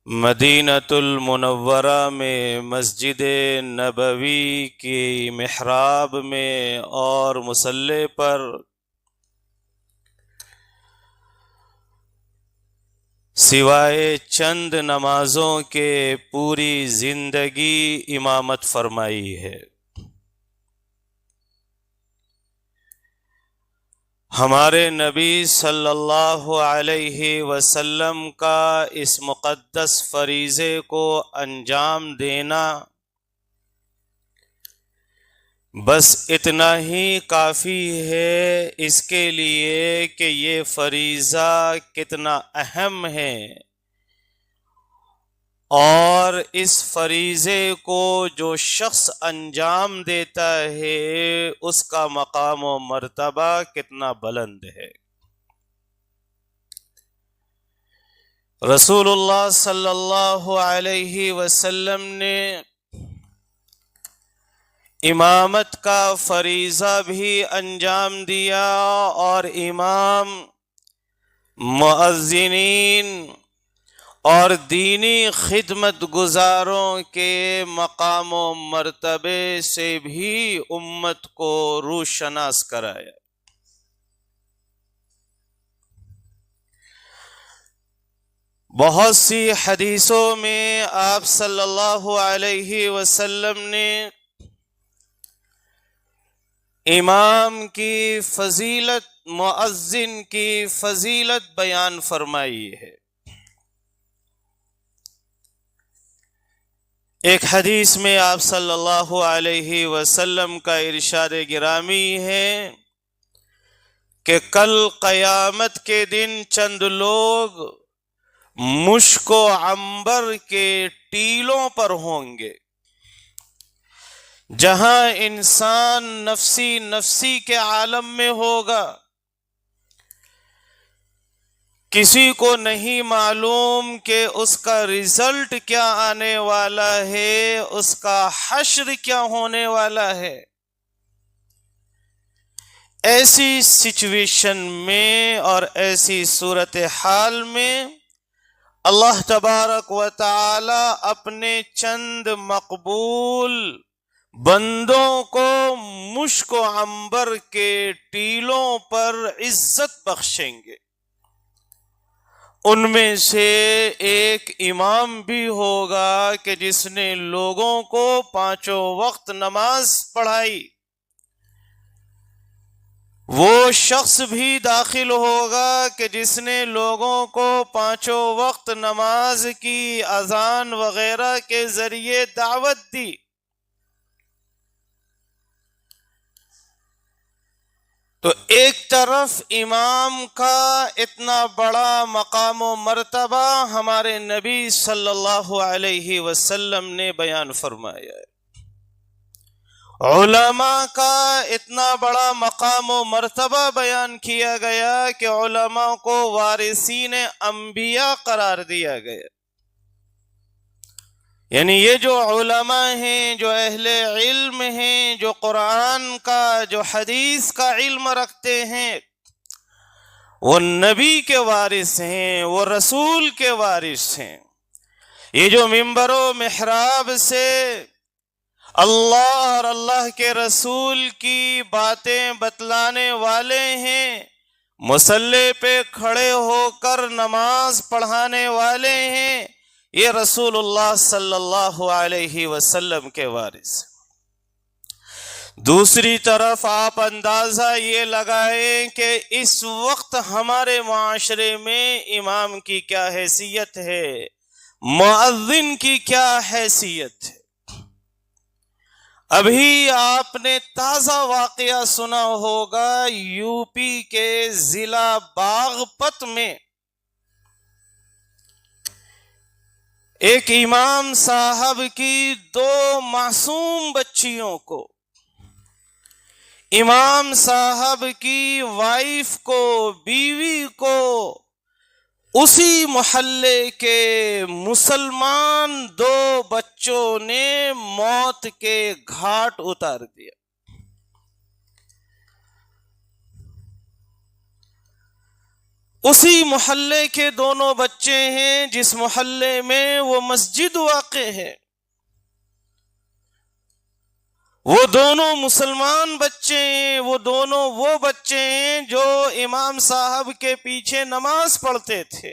مدینۃ المنورہ میں مسجد نبوی کی محراب میں اور مصلی پر سوائے چند نمازوں کے پوری زندگی امامت فرمائی ہے۔ ہمارے نبی صلی اللہ علیہ وسلم کا اس مقدس فریضے کو انجام دینا بس اتنا ہی کافی ہے اس کے لیے کہ یہ فریضہ کتنا اہم ہے، اور اس فریضے کو جو شخص انجام دیتا ہے اس کا مقام و مرتبہ کتنا بلند ہے۔ رسول اللہ صلی اللہ علیہ وسلم نے امامت کا فریضہ بھی انجام دیا، اور امام، مؤذنین اور دینی خدمت گزاروں کے مقام و مرتبے سے بھی امت کو روشناس کرایا۔ بہت سی حدیثوں میں آپ صلی اللہ علیہ وسلم نے امام کی فضیلت، مؤذن کی فضیلت بیان فرمائی ہے۔ ایک حدیث میں آپ صلی اللہ علیہ وسلم کا ارشاد گرامی ہے کہ کل قیامت کے دن چند لوگ مشک و عنبر کے ٹیلوں پر ہوں گے، جہاں انسان نفسی نفسی کے عالم میں ہوگا، کسی کو نہیں معلوم کہ اس کا رزلٹ کیا آنے والا ہے، اس کا حشر کیا ہونے والا ہے۔ ایسی سچویشن میں اور ایسی صورتحال میں اللہ تبارک و تعالی اپنے چند مقبول بندوں کو مشک و عنبر کے ٹیلوں پر عزت بخشیں گے۔ ان میں سے ایک امام بھی ہوگا کہ جس نے لوگوں کو پانچوں وقت نماز پڑھائی، وہ شخص بھی داخل ہوگا کہ جس نے لوگوں کو پانچوں وقت نماز کی اذان وغیرہ کے ذریعے دعوت دی۔ تو ایک طرف امام کا اتنا بڑا مقام و مرتبہ ہمارے نبی صلی اللہ علیہ وسلم نے بیان فرمایا ہے، علماء کا اتنا بڑا مقام و مرتبہ بیان کیا گیا کہ علماء کو وارثین انبیاء قرار دیا گیا۔ یعنی یہ جو علماء ہیں، جو اہل علم ہیں، جو قرآن کا، جو حدیث کا علم رکھتے ہیں، وہ نبی کے وارث ہیں، وہ رسول کے وارث ہیں۔ یہ جو ممبر و محراب سے اللہ اور اللہ کے رسول کی باتیں بتلانے والے ہیں، مصلی پہ کھڑے ہو کر نماز پڑھانے والے ہیں، یہ رسول اللہ صلی اللہ علیہ وسلم کے وارث۔ دوسری طرف آپ اندازہ یہ لگائیں کہ اس وقت ہمارے معاشرے میں امام کی کیا حیثیت ہے، مؤذن کی کیا حیثیت ہے۔ ابھی آپ نے تازہ واقعہ سنا ہوگا، یو پی کے ضلع باغپت میں ایک امام صاحب کی دو معصوم بچیوں کو، امام صاحب کی وائف کو، بیوی کو، اسی محلے کے مسلمان دو بچوں نے موت کے گھاٹ اتار دیا۔ اسی محلے کے دونوں بچے ہیں جس محلے میں وہ مسجد واقع ہے. وہ دونوں مسلمان بچے ہیں، وہ دونوں وہ بچے ہیں جو امام صاحب کے پیچھے نماز پڑھتے تھے،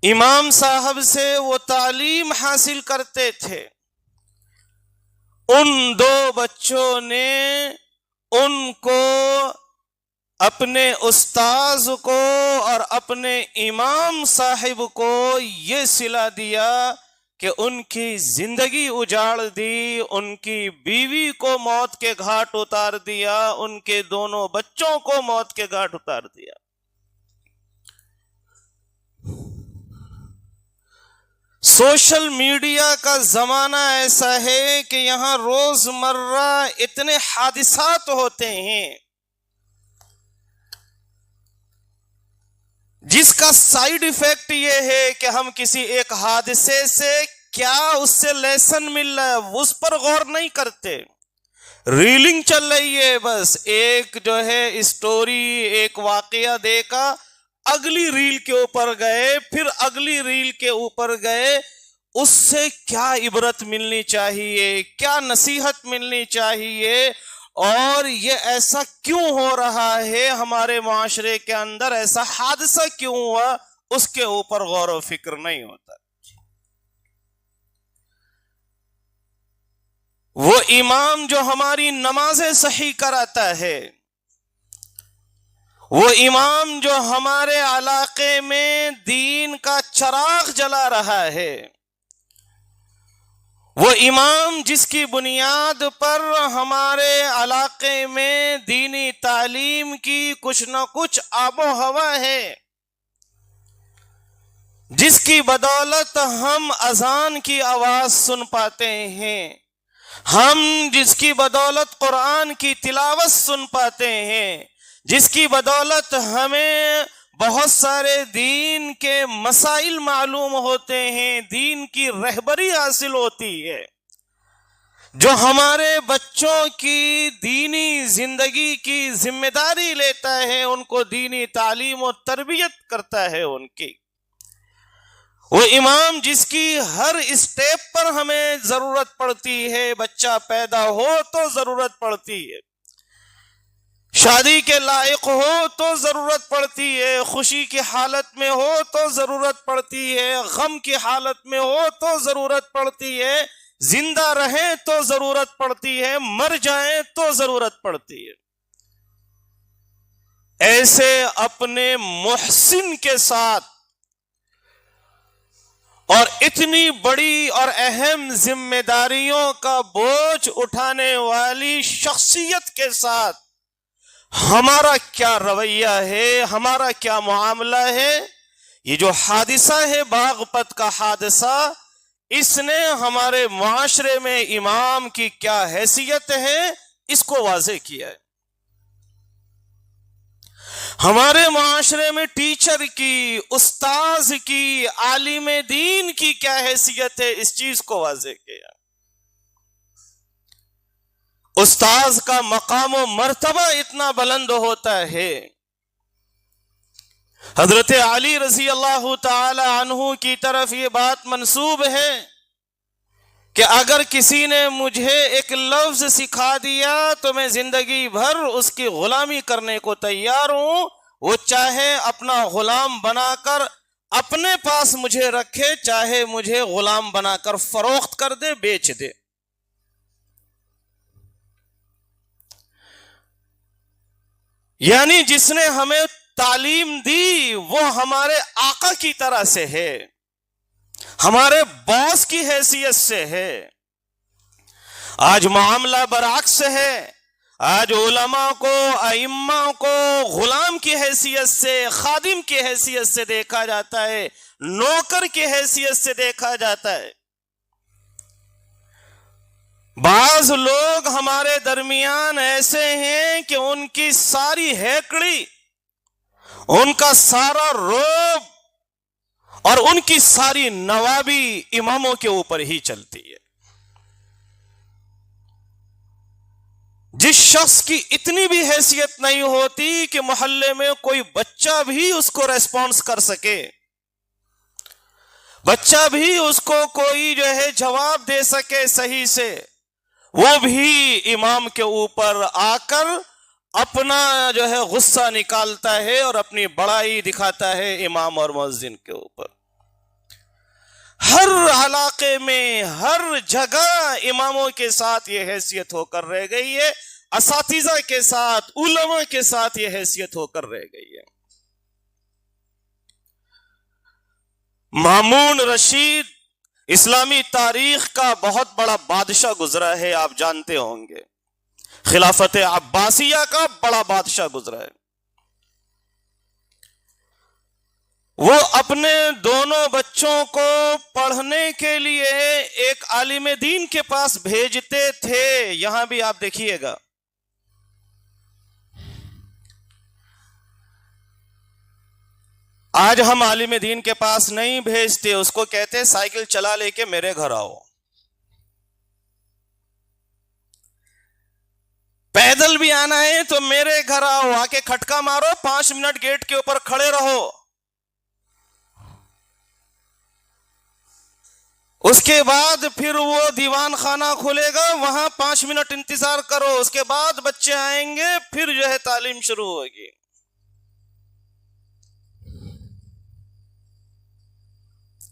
امام صاحب سے وہ تعلیم حاصل کرتے تھے. ان دو بچوں نے ان کو، اپنے استاذ کو اور اپنے امام صاحب کو یہ صلہ دیا کہ ان کی زندگی اجاڑ دی، ان کی بیوی کو موت کے گھاٹ اتار دیا، ان کے دونوں بچوں کو موت کے گھاٹ اتار دیا. سوشل میڈیا کا زمانہ ایسا ہے کہ یہاں روزمرہ اتنے حادثات ہوتے ہیں جس کا سائیڈ ایفیکٹ یہ ہے کہ ہم کسی ایک حادثے سے کیا اس سے لیسن مل رہا ہے اس پر غور نہیں کرتے. ریلنگ چل رہی ہے، بس ایک جو ہے اسٹوری، ایک واقعہ دیکھا، اگلی ریل کے اوپر گئے، پھر اگلی ریل کے اوپر گئے. اس سے کیا عبرت ملنی چاہیے، کیا نصیحت ملنی چاہیے، اور یہ ایسا کیوں ہو رہا ہے ہمارے معاشرے کے اندر، ایسا حادثہ کیوں ہوا، اس کے اوپر غور و فکر نہیں ہوتا. وہ امام جو ہماری نمازیں صحیح کراتا ہے، وہ امام جو ہمارے علاقے میں دین کا چراغ جلا رہا ہے، وہ امام جس کی بنیاد پر ہمارے علاقے میں دینی تعلیم کی کچھ نہ کچھ آب و ہوا ہے، جس کی بدولت ہم اذان کی آواز سن پاتے ہیں، ہم جس کی بدولت قرآن کی تلاوت سن پاتے ہیں، جس کی بدولت ہمیں بہت سارے دین کے مسائل معلوم ہوتے ہیں، دین کی رہبری حاصل ہوتی ہے، جو ہمارے بچوں کی دینی زندگی کی ذمہ داری لیتا ہے، ان کو دینی تعلیم و تربیت کرتا ہے ان کی. وہ امام جس کی ہر اسٹیپ پر ہمیں ضرورت پڑتی ہے، بچہ پیدا ہو تو ضرورت پڑتی ہے، شادی کے لائق ہو تو ضرورت پڑتی ہے، خوشی کی حالت میں ہو تو ضرورت پڑتی ہے، غم کی حالت میں ہو تو ضرورت پڑتی ہے، زندہ رہیں تو ضرورت پڑتی ہے، مر جائیں تو ضرورت پڑتی ہے. ایسے اپنے محسن کے ساتھ اور اتنی بڑی اور اہم ذمہ داریوں کا بوجھ اٹھانے والی شخصیت کے ساتھ ہمارا کیا رویہ ہے، ہمارا کیا معاملہ ہے. یہ جو حادثہ ہے باغپت کا حادثہ، اس نے ہمارے معاشرے میں امام کی کیا حیثیت ہے اس کو واضح کیا ہے. ہمارے معاشرے میں ٹیچر کی، استاذ کی، عالم دین کی کیا حیثیت ہے اس چیز کو واضح کیا. استاذ کا مقام و مرتبہ اتنا بلند ہوتا ہے. حضرت علی رضی اللہ تعالی عنہ کی طرف یہ بات منسوب ہے کہ اگر کسی نے مجھے ایک لفظ سکھا دیا تو میں زندگی بھر اس کی غلامی کرنے کو تیار ہوں، وہ چاہے اپنا غلام بنا کر اپنے پاس مجھے رکھے، چاہے مجھے غلام بنا کر فروخت کر دے، بیچ دے. یعنی جس نے ہمیں تعلیم دی وہ ہمارے آقا کی طرح سے ہے، ہمارے باس کی حیثیت سے ہے. آج معاملہ برعکس ہے. آج علماء کو، ائمہ کو غلام کی حیثیت سے، خادم کی حیثیت سے دیکھا جاتا ہے، نوکر کی حیثیت سے دیکھا جاتا ہے. بعض لوگ ہمارے درمیان ایسے ہیں کہ ان کی ساری ہیکڑی، ان کا سارا روب اور ان کی ساری نوابی اماموں کے اوپر ہی چلتی ہے. جس شخص کی اتنی بھی حیثیت نہیں ہوتی کہ محلے میں کوئی بچہ بھی اس کو ریسپانس کر سکے، بچہ بھی اس کو کوئی جو ہے جواب دے سکے صحیح سے، وہ بھی امام کے اوپر آ کر اپنا جو ہے غصہ نکالتا ہے اور اپنی بڑائی دکھاتا ہے امام اور مؤذن کے اوپر۔ ہر علاقے میں ہر جگہ اماموں کے ساتھ یہ حیثیت ہو کر رہ گئی ہے، اساتذہ کے ساتھ، علماء کے ساتھ یہ حیثیت ہو کر رہ گئی ہے۔ مامون رشید اسلامی تاریخ کا بہت بڑا بادشاہ گزرا ہے، آپ جانتے ہوں گے، خلافت عباسیہ کا بڑا بادشاہ گزرا ہے۔ وہ اپنے دونوں بچوں کو پڑھنے کے لیے ایک عالم دین کے پاس بھیجتے تھے۔ یہاں بھی آپ دیکھیے گا، آج ہم عالم دین کے پاس نہیں بھیجتے، اس کو کہتے سائیکل چلا لے کے میرے گھر آؤ، پیدل بھی آنا ہے تو میرے گھر آؤ، آ کے کھٹکا مارو، 5 منٹ گیٹ کے اوپر کھڑے رہو، اس کے بعد پھر وہ دیوان خانہ کھلے گا، وہاں 5 منٹ انتظار کرو، اس کے بعد بچے آئیں گے، پھر جو ہے تعلیم شروع ہوگی۔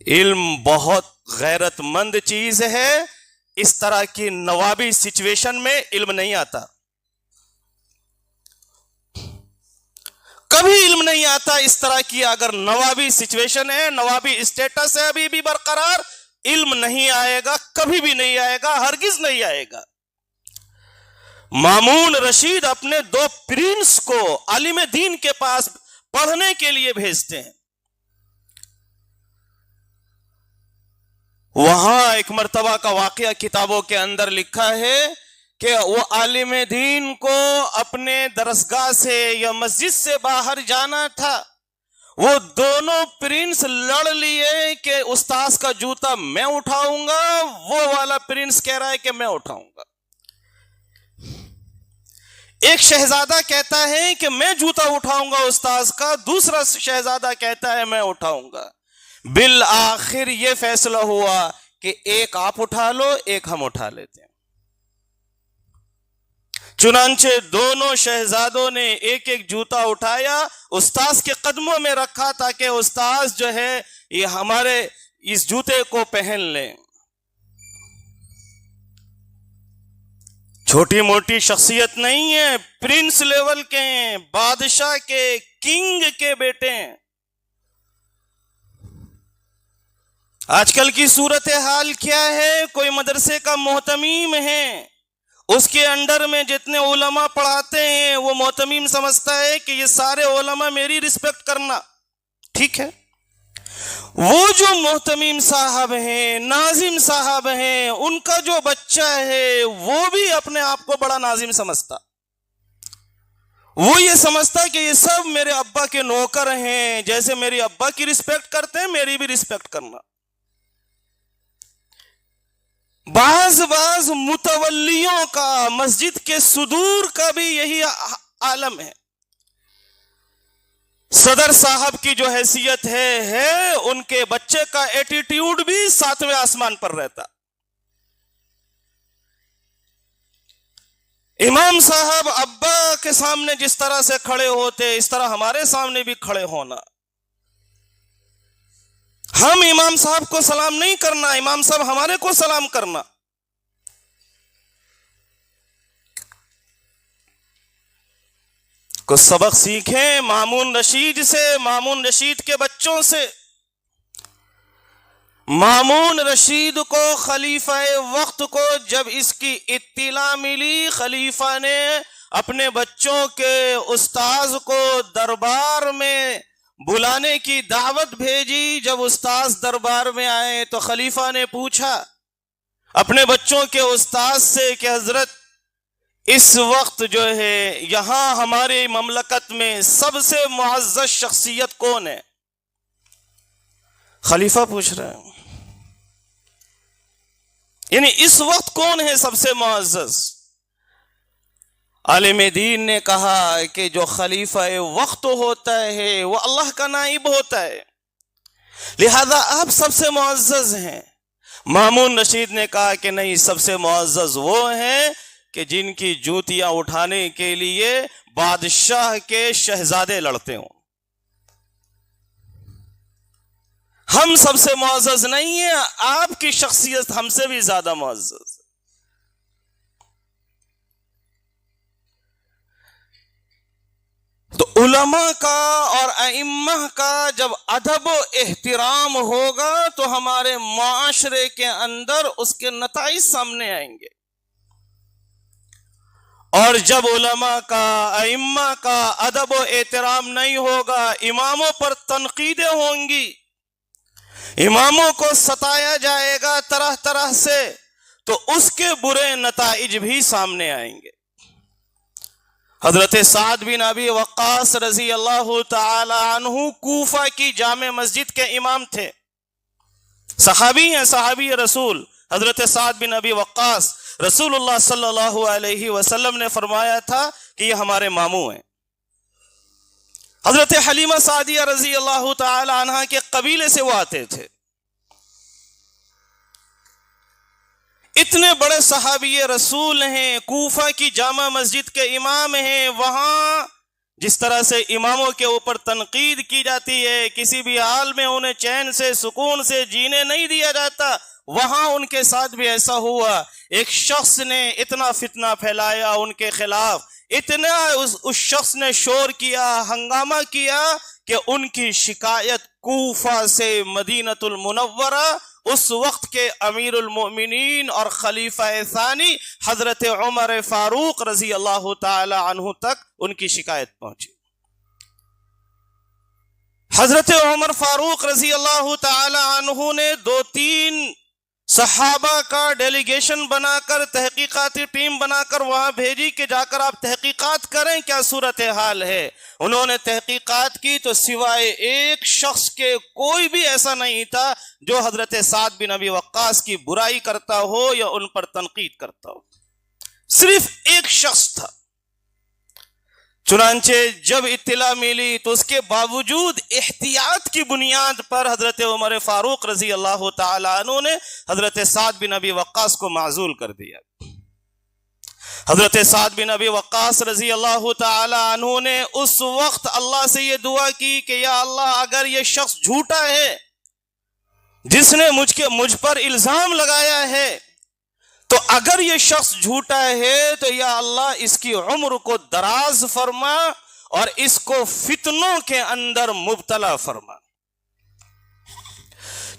علم بہت غیرت مند چیز ہے، اس طرح کی نوابی سچویشن میں علم نہیں آتا، کبھی علم نہیں آتا اس طرح کی اگر نوابی سچویشن ہے، نوابی اسٹیٹس ہے ابھی بھی برقرار، علم نہیں آئے گا، کبھی بھی نہیں آئے گا، ہرگز نہیں آئے گا۔ مامون رشید اپنے 2 پرنس کو عالم دین کے پاس پڑھنے کے لیے بھیجتے ہیں۔ وہاں ایک مرتبہ کا واقعہ کتابوں کے اندر لکھا ہے کہ وہ عالم دین کو اپنے درسگاہ سے یا مسجد سے باہر جانا تھا، وہ دونوں پرنس لڑ لیے کہ استاذ کا جوتا میں اٹھاؤں گا، وہ والا پرنس کہہ رہا ہے کہ میں اٹھاؤں گا۔ ایک شہزادہ کہتا ہے کہ میں جوتا اٹھاؤں گا استاذ کا، دوسرا شہزادہ کہتا ہے میں اٹھاؤں گا۔ بالآخر یہ فیصلہ ہوا کہ ایک آپ اٹھا لو، ایک ہم اٹھا لیتے ہیں۔ چنانچہ دونوں شہزادوں نے ایک ایک جوتا اٹھایا، استاذ کے قدموں میں رکھا تاکہ استاذ جو ہے یہ ہمارے اس جوتے کو پہن لیں۔ چھوٹی موٹی شخصیت نہیں ہے، پرنس لیول کے ہیں، بادشاہ کے، کنگ کے بیٹے ہیں۔ آج کل کی صورتحال کیا ہے؟ کوئی مدرسے کا محتمیم ہے، اس کے انڈر میں جتنے علماء پڑھاتے ہیں وہ محتمیم سمجھتا ہے کہ یہ سارے علماء میری رسپیکٹ کرنا، ٹھیک ہے۔ وہ جو محتمیم صاحب ہیں، ناظم صاحب ہیں، ان کا جو بچہ ہے وہ بھی اپنے آپ کو بڑا ناظم سمجھتا، وہ یہ سمجھتا کہ یہ سب میرے ابا کے نوکر ہیں، جیسے میری ابا کی رسپیکٹ کرتے ہیں میری بھی رسپیکٹ کرنا۔ بعض متولیوں کا، مسجد کے صدور کا بھی یہی عالم ہے۔ صدر صاحب کی جو حیثیت ہے ان کے بچے کا ایٹیٹیوڈ بھی 7ویں آسمان پر رہتا۔ امام صاحب ابا کے سامنے جس طرح سے کھڑے ہوتے اس طرح ہمارے سامنے بھی کھڑے ہونا۔ ہم امام صاحب کو سلام نہیں کرنا، امام صاحب ہمارے کو سلام کرنا۔ کچھ سبق سیکھیں مامون رشید سے، مامون رشید کے بچوں سے۔ مامون رشید کو خلیفہ وقت کو جب اس کی اطلاع ملی، خلیفہ نے اپنے بچوں کے استاذ کو دربار میں بلانے کی دعوت بھیجی۔ جب استاذ دربار میں آئے تو خلیفہ نے پوچھا اپنے بچوں کے استاذ سے کہ حضرت اس وقت جو ہے یہاں ہماری مملکت میں سب سے معزز شخصیت کون ہے؟ خلیفہ پوچھ رہے ہیں، یعنی اس وقت کون ہے سب سے معزز؟ عالم دین نے کہا کہ جو خلیفہ وقت ہوتا ہے وہ اللہ کا نائب ہوتا ہے، لہذا آپ سب سے معزز ہیں۔ مامون رشید نے کہا کہ نہیں، سب سے معزز وہ ہیں کہ جن کی جوتیاں اٹھانے کے لیے بادشاہ کے شہزادے لڑتے ہوں۔ ہم سب سے معزز نہیں ہیں، آپ کی شخصیت ہم سے بھی زیادہ معزز۔ تو علماء کا اور ائمہ کا جب ادب و احترام ہوگا تو ہمارے معاشرے کے اندر اس کے نتائج سامنے آئیں گے، اور جب علماء کا ائمہ کا ادب و احترام نہیں ہوگا، اماموں پر تنقیدیں ہوں گی، اماموں کو ستایا جائے گا طرح طرح سے، تو اس کے برے نتائج بھی سامنے آئیں گے۔ حضرت سعد بن ابی وقاص رضی اللہ تعالی عنہ کوفہ کی جامع مسجد کے امام تھے، صحابی ہیں، صحابی رسول حضرت سعد بن ابی وقاص۔ رسول اللہ صلی اللہ علیہ وسلم نے فرمایا تھا کہ یہ ہمارے ماموں ہیں۔ حضرت حلیمہ سعدیہ رضی اللہ تعالی عنہ کے قبیلے سے وہ آتے تھے۔ اتنے بڑے صحابی رسول ہیں، کوفہ کی جامع مسجد کے امام ہیں، وہاں جس طرح سے اماموں کے اوپر تنقید کی جاتی ہے، کسی بھی حال میں انہیں چین سے سکون سے جینے نہیں دیا جاتا، وہاں ان کے ساتھ بھی ایسا ہوا۔ ایک شخص نے اتنا فتنہ پھیلایا ان کے خلاف، اتنا اس شخص نے شور کیا، ہنگامہ کیا کہ ان کی شکایت کوفہ سے مدینہ المنورہ اس وقت کے امیر المؤمنین اور خلیفہ ثانی حضرت عمر فاروق رضی اللہ تعالی عنہ تک ان کی شکایت پہنچی۔ حضرت عمر فاروق رضی اللہ تعالی عنہ نے 2-3 صحابہ کا ڈیلیگیشن بنا کر، تحقیقاتی ٹیم بنا کر وہاں بھیجی کہ جا کر آپ تحقیقات کریں کیا صورتحال ہے۔ انہوں نے تحقیقات کی تو سوائے ایک شخص کے کوئی بھی ایسا نہیں تھا جو حضرت سعد بن ابی وقاص کی برائی کرتا ہو یا ان پر تنقید کرتا ہو، صرف ایک شخص تھا۔ چنانچہ جب اطلاع ملی تو اس کے باوجود احتیاط کی بنیاد پر حضرت عمر فاروق رضی اللہ تعالی عنہ نے حضرت سعد بن ابی وقاص کو معزول کر دیا۔ حضرت سعد بن ابی وقاص رضی اللہ تعالی عنہ نے اس وقت اللہ سے یہ دعا کی کہ یا اللہ، اگر یہ شخص جھوٹا ہے جس نے مجھ پر الزام لگایا ہے، تو اگر یہ شخص جھوٹا ہے تو یا اللہ اس کی عمر کو دراز فرما اور اس کو فتنوں کے اندر مبتلا فرما۔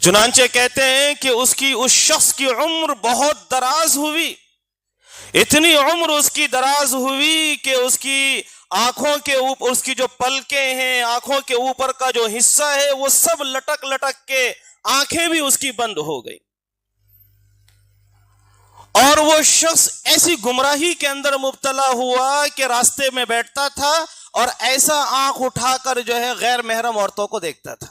چنانچہ کہتے ہیں کہ اس شخص کی عمر بہت دراز ہوئی، اتنی عمر اس کی دراز ہوئی کہ اس کی آنکھوں کے اوپر، اس کی جو پلکیں ہیں، آنکھوں کے اوپر کا جو حصہ ہے وہ سب لٹک لٹک کے آنکھیں بھی اس کی بند ہو گئی، اور وہ شخص ایسی گمراہی کے اندر مبتلا ہوا کہ راستے میں بیٹھتا تھا اور ایسا آنکھ اٹھا کر جو ہے غیر محرم عورتوں کو دیکھتا تھا۔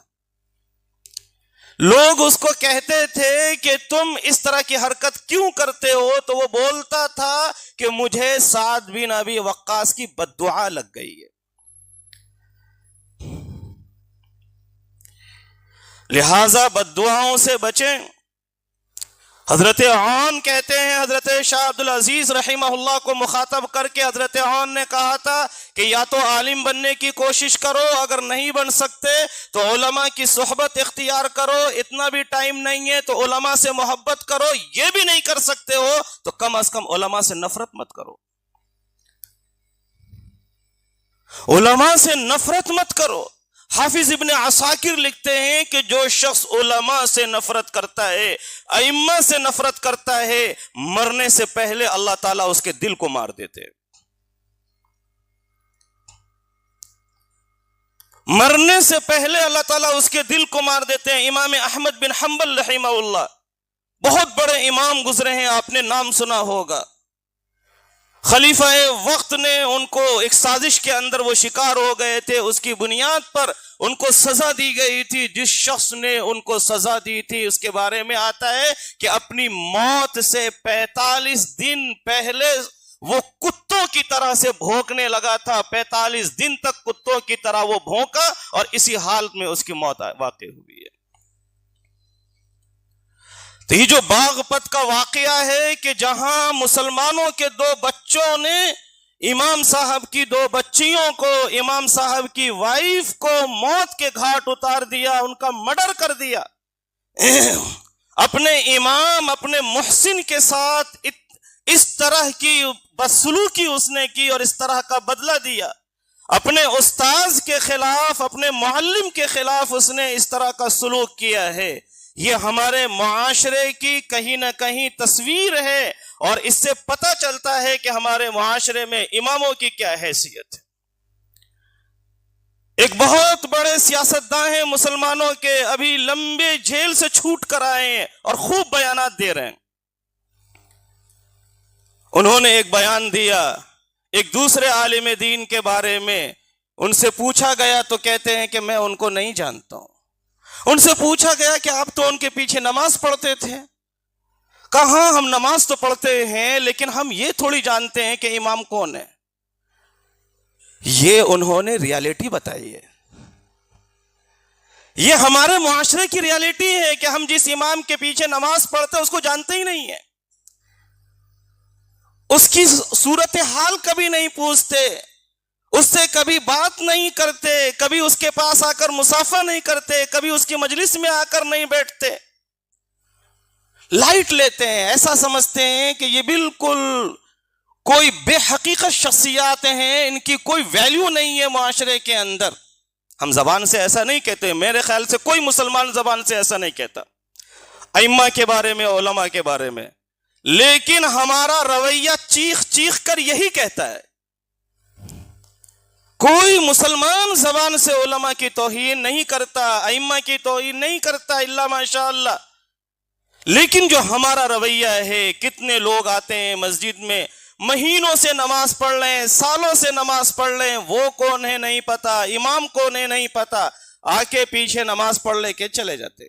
لوگ اس کو کہتے تھے کہ تم اس طرح کی حرکت کیوں کرتے ہو؟ تو وہ بولتا تھا کہ مجھے سعد بن ابی وقاص کی بددعا لگ گئی ہے، لہذا بددعاؤں سے بچیں۔ حضرت عون کہتے ہیں، حضرت شاہ عبد العزیز رحمہ اللہ کو مخاطب کر کے حضرت عون نے کہا تھا کہ یا تو عالم بننے کی کوشش کرو، اگر نہیں بن سکتے تو علماء کی صحبت اختیار کرو، اتنا بھی ٹائم نہیں ہے تو علماء سے محبت کرو، یہ بھی نہیں کر سکتے ہو تو کم از کم علماء سے نفرت مت کرو، علماء سے نفرت مت کرو۔ حافظ ابن عساکر لکھتے ہیں کہ جو شخص علماء سے نفرت کرتا ہے، ائمہ سے نفرت کرتا ہے، مرنے سے پہلے اللہ تعالیٰ اس کے دل کو مار دیتے ہیں، مرنے سے پہلے اللہ تعالیٰ اس کے دل کو مار دیتے ہیں۔ امام احمد بن حنبل رحمہ اللہ بہت بڑے امام گزرے ہیں، آپ نے نام سنا ہوگا۔ خلیفہ وقت نے ان کو ایک سازش کے اندر وہ شکار ہو گئے تھے، اس کی بنیاد پر ان کو سزا دی گئی تھی۔ جس شخص نے ان کو سزا دی تھی اس کے بارے میں آتا ہے کہ اپنی موت سے 45 دن پہلے وہ کتوں کی طرح سے بھونکنے لگا تھا. 45 دن تک کتوں کی طرح وہ بھونکا اور اسی حالت میں اس کی موت واقع ہوئی ہے. تو یہ جو باغپت کا واقعہ ہے کہ جہاں مسلمانوں کے 2 بچوں نے امام صاحب کی 2 بچیوں کو، امام صاحب کی وائف کو موت کے گھاٹ اتار دیا، ان کا مرڈر کر دیا. اپنے امام، اپنے محسن کے ساتھ اس طرح کی بدسلوکی اس نے کی اور اس طرح کا بدلہ دیا. اپنے استاذ کے خلاف، اپنے معلم کے خلاف اس نے اس طرح کا سلوک کیا ہے. یہ ہمارے معاشرے کی کہیں نہ کہیں تصویر ہے اور اس سے پتہ چلتا ہے کہ ہمارے معاشرے میں اماموں کی کیا حیثیت ہے. ایک بہت بڑے سیاستداں ہیں مسلمانوں کے، ابھی لمبے جیل سے چھوٹ کر آئے ہیں اور خوب بیانات دے رہے ہیں. انہوں نے ایک بیان دیا ایک دوسرے عالم دین کے بارے میں. ان سے پوچھا گیا تو کہتے ہیں کہ میں ان کو نہیں جانتا ہوں. ان سے پوچھا گیا کہ آپ تو ان کے پیچھے نماز پڑھتے تھے. کہاں، ہم نماز تو پڑھتے ہیں لیکن ہم یہ تھوڑی جانتے ہیں کہ امام کون ہے. یہ انہوں نے ریالٹی بتائی ہے. یہ ہمارے معاشرے کی ریالٹی ہے کہ ہم جس امام کے پیچھے نماز پڑھتے ہیں اس کو جانتے ہی نہیں ہیں، اس کی صورتحال کبھی نہیں پوچھتے، اس سے کبھی بات نہیں کرتے، کبھی اس کے پاس آ کر مصافحہ نہیں کرتے، کبھی اس کی مجلس میں آ کر نہیں بیٹھتے. لائٹ لیتے ہیں، ایسا سمجھتے ہیں کہ یہ بالکل کوئی بے حقیقت شخصیات ہیں، ان کی کوئی ویلیو نہیں ہے معاشرے کے اندر. ہم زبان سے ایسا نہیں کہتے، میرے خیال سے کوئی مسلمان زبان سے ایسا نہیں کہتا ائمہ کے بارے میں، علماء کے بارے میں، لیکن ہمارا رویہ چیخ چیخ کر یہی کہتا ہے. کوئی مسلمان زبان سے علماء کی توہین نہیں کرتا، ائمہ کی توہین نہیں کرتا الا ماشاء اللہ. لیکن جو ہمارا رویہ ہے، کتنے لوگ آتے ہیں مسجد میں، مہینوں سے نماز پڑھ لیں، سالوں سے نماز پڑھ لیں، وہ کون ہے نہیں پتا، امام کون ہے نہیں پتا، آ کے پیچھے نماز پڑھ لے کے چلے جاتے.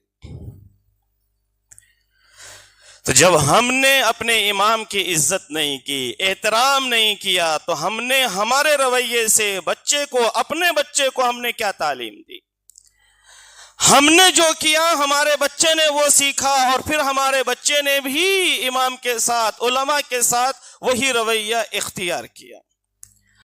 تو جب ہم نے اپنے امام کی عزت نہیں کی، احترام نہیں کیا، تو ہم نے ہمارے رویے سے بچے کو، اپنے بچے کو ہم نے کیا تعلیم دی؟ ہم نے جو کیا ہمارے بچے نے وہ سیکھا، اور پھر ہمارے بچے نے بھی امام کے ساتھ، علماء کے ساتھ وہی رویہ اختیار کیا.